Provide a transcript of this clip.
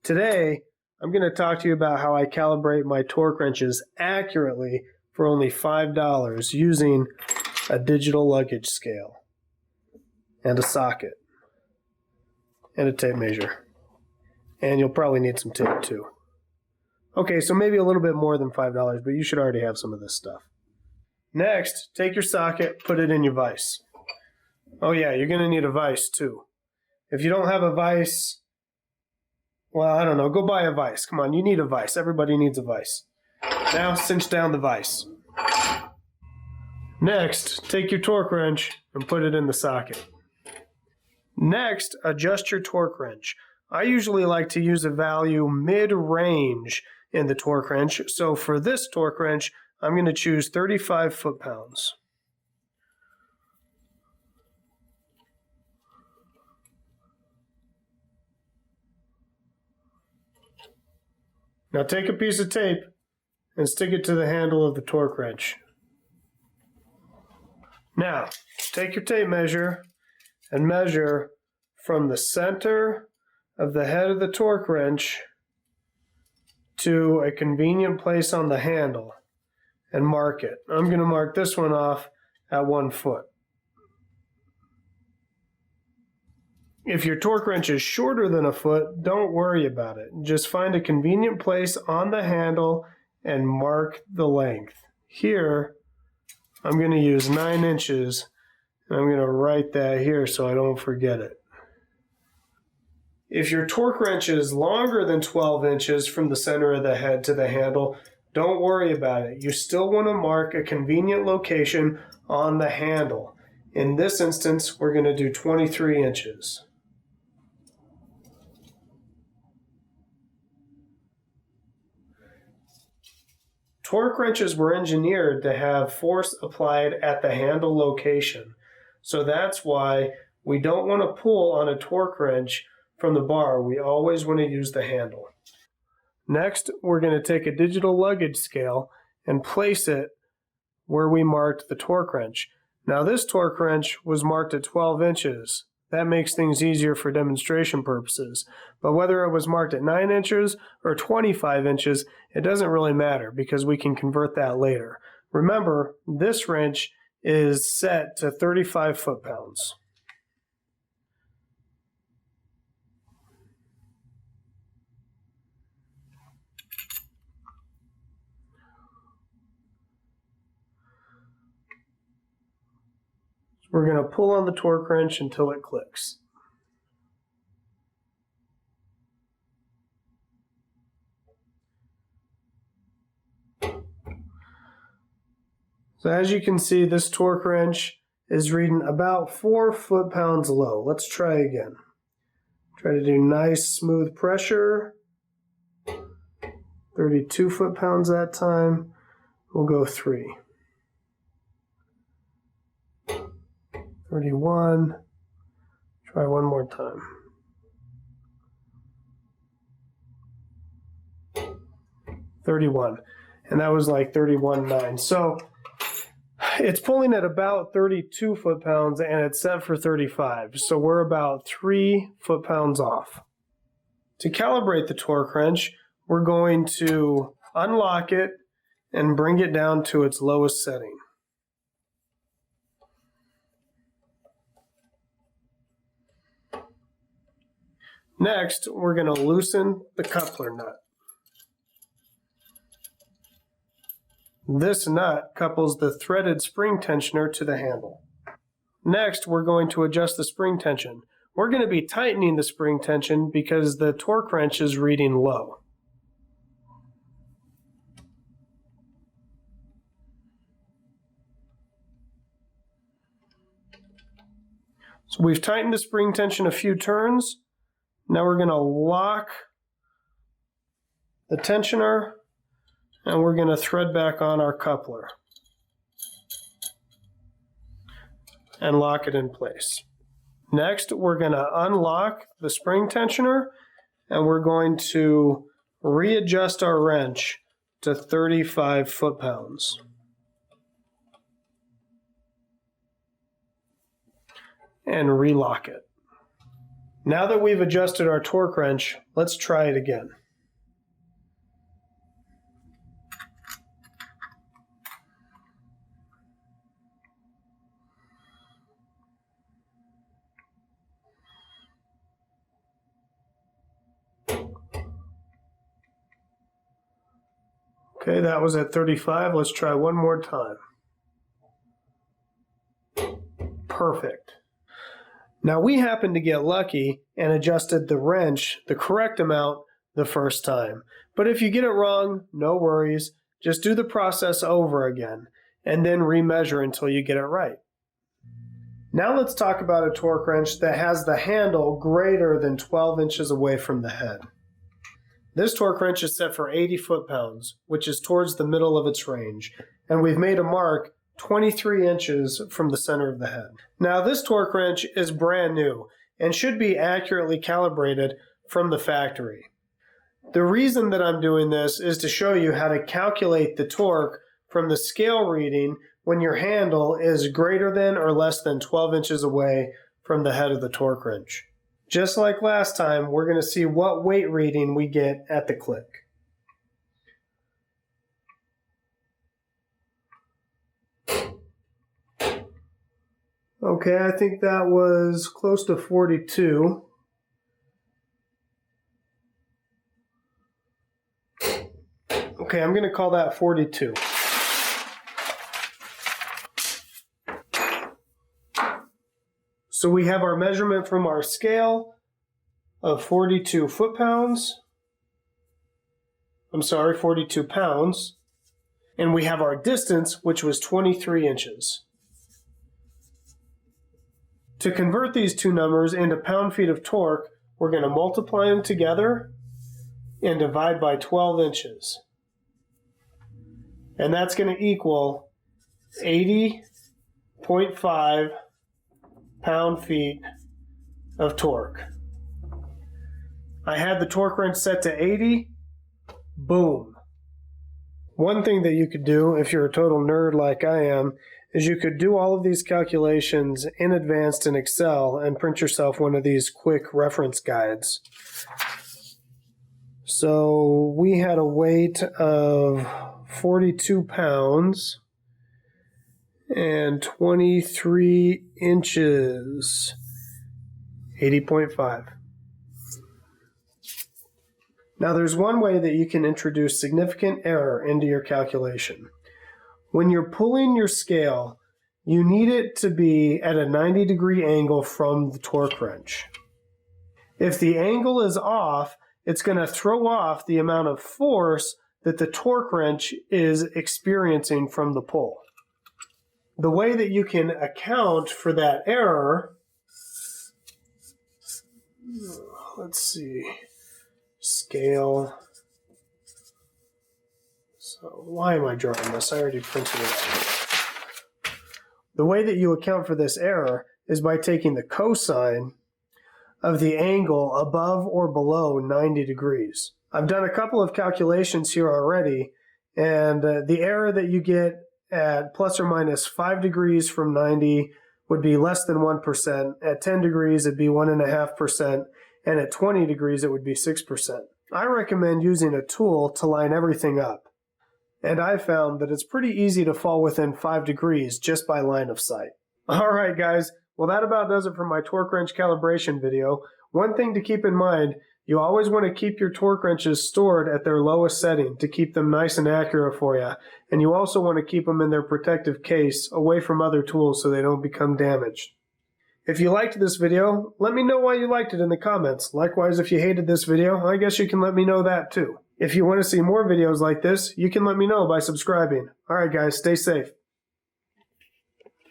Today, I'm going to talk to you about how I calibrate my torque wrenches accurately for only $5 using a digital luggage scale and a socket and a tape measure. And you'll probably need some tape too. Okay, so maybe a little bit more than $5, but you should already have some of this stuff. Next, take your socket, put it in your vise. Oh yeah, you're going to need a vise too. If you don't have a vise, well, I don't know, go buy a vise. Come on, you need a vise. Everybody needs a vise. Now cinch down the vise. Next, take your torque wrench and put it in the socket. Next, adjust your torque wrench. I usually like to use a value mid-range in the torque wrench. So for this torque wrench, I'm going to choose 35 foot-pounds. Now take a piece of tape and stick it to the handle of the torque wrench. Now, take your tape measure and measure from the center of the head of the torque wrench to a convenient place on the handle and mark it. I'm going to mark this one off at 1 foot. If your torque wrench is shorter than a foot, don't worry about it. Just find a convenient place on the handle and mark the length. Here, I'm going to use 9 inches, and I'm going to write that here so I don't forget it. If your torque wrench is longer than 12 inches from the center of the head to the handle, don't worry about it. You still want to mark a convenient location on the handle. In this instance, we're going to do 23 inches. Torque wrenches were engineered to have force applied at the handle location. So that's why we don't want to pull on a torque wrench from the bar. We always want to use the handle. Next, we're going to take a digital luggage scale and place it where we marked the torque wrench. Now this torque wrench was marked at 12 inches. That makes things easier for demonstration purposes. But whether it was marked at 9 inches or 25 inches, it doesn't really matter because we can convert that later. Remember, this wrench is set to 35 foot-pounds. We're going to pull on the torque wrench until it clicks. So as you can see, this torque wrench is reading about 4 foot-pounds low. Let's try again. Try to do nice, smooth pressure. 32 foot-pounds that time. We'll go 3. 31. Try one more time. 31. And that was like 31.9. So it's pulling at about 32 foot-pounds and it's set for 35. So we're about 3 foot-pounds off. To calibrate the torque wrench, we're going to unlock it and bring it down to its lowest setting. Next, we're going to loosen the coupler nut. This nut couples the threaded spring tensioner to the handle. Next, we're going to adjust the spring tension. We're going to be tightening the spring tension because the torque wrench is reading low. So we've tightened the spring tension a few turns. Now we're going to lock the tensioner and we're going to thread back on our coupler and lock it in place. Next, we're going to unlock the spring tensioner and we're going to readjust our wrench to 35 foot-pounds. And relock it. Now that we've adjusted our torque wrench, let's try it again. Okay, that was at 35. Let's try one more time. Perfect. Now we happened to get lucky and adjusted the wrench the correct amount the first time. But if you get it wrong, no worries. Just do the process over again and then remeasure until you get it right. Now let's talk about a torque wrench that has the handle greater than 12 inches away from the head. This torque wrench is set for 80 foot-pounds, which is towards the middle of its range, and we've made a mark 23 inches from the center of the head. Now this torque wrench is brand new and should be accurately calibrated from the factory. The reason that I'm doing this is to show you how to calculate the torque from the scale reading when your handle is greater than or less than 12 inches away from the head of the torque wrench. Just like last time, we're going to see what weight reading we get at the click. Okay, I think that was close to 42. Okay, I'm going to call that 42. So we have our measurement from our scale of 42 foot-pounds. I'm sorry, 42 pounds. And we have our distance, which was 23 inches. To convert these two numbers into pound-feet of torque, we're going to multiply them together and divide by 12 inches. And that's going to equal 80.5 pound-feet of torque. I had the torque wrench set to 80. Boom. One thing that you could do, if you're a total nerd like I am, is you could do all of these calculations in advance in Excel and print yourself one of these quick reference guides. So we had a weight of 42 pounds and 23 inches, 80.5. Now there's one way that you can introduce significant error into your calculation. When you're pulling your scale, you need it to be at a 90-degree angle from the torque wrench. If the angle is off, it's going to throw off the amount of force that the torque wrench is experiencing from the pull. The way that you can account for that error, let's see, scale. So why am I drawing this? I already printed it out. The way that you account for this error is by taking the cosine of the angle above or below 90 degrees. I've done a couple of calculations here already, and the error that you get at plus or minus 5 degrees from 90 would be less than 1%. At 10 degrees, it'd be 1.5%, and at 20 degrees, it would be 6%. I recommend using a tool to line everything up, and I found that it's pretty easy to fall within 5 degrees just by line of sight. All right, guys. Well, that about does it for my torque wrench calibration video. One thing to keep in mind, you always want to keep your torque wrenches stored at their lowest setting to keep them nice and accurate for you. And you also want to keep them in their protective case away from other tools so they don't become damaged. If you liked this video, let me know why you liked it in the comments. Likewise, if you hated this video, I guess you can let me know that too. If you want to see more videos like this, you can let me know by subscribing. All right, guys, stay safe.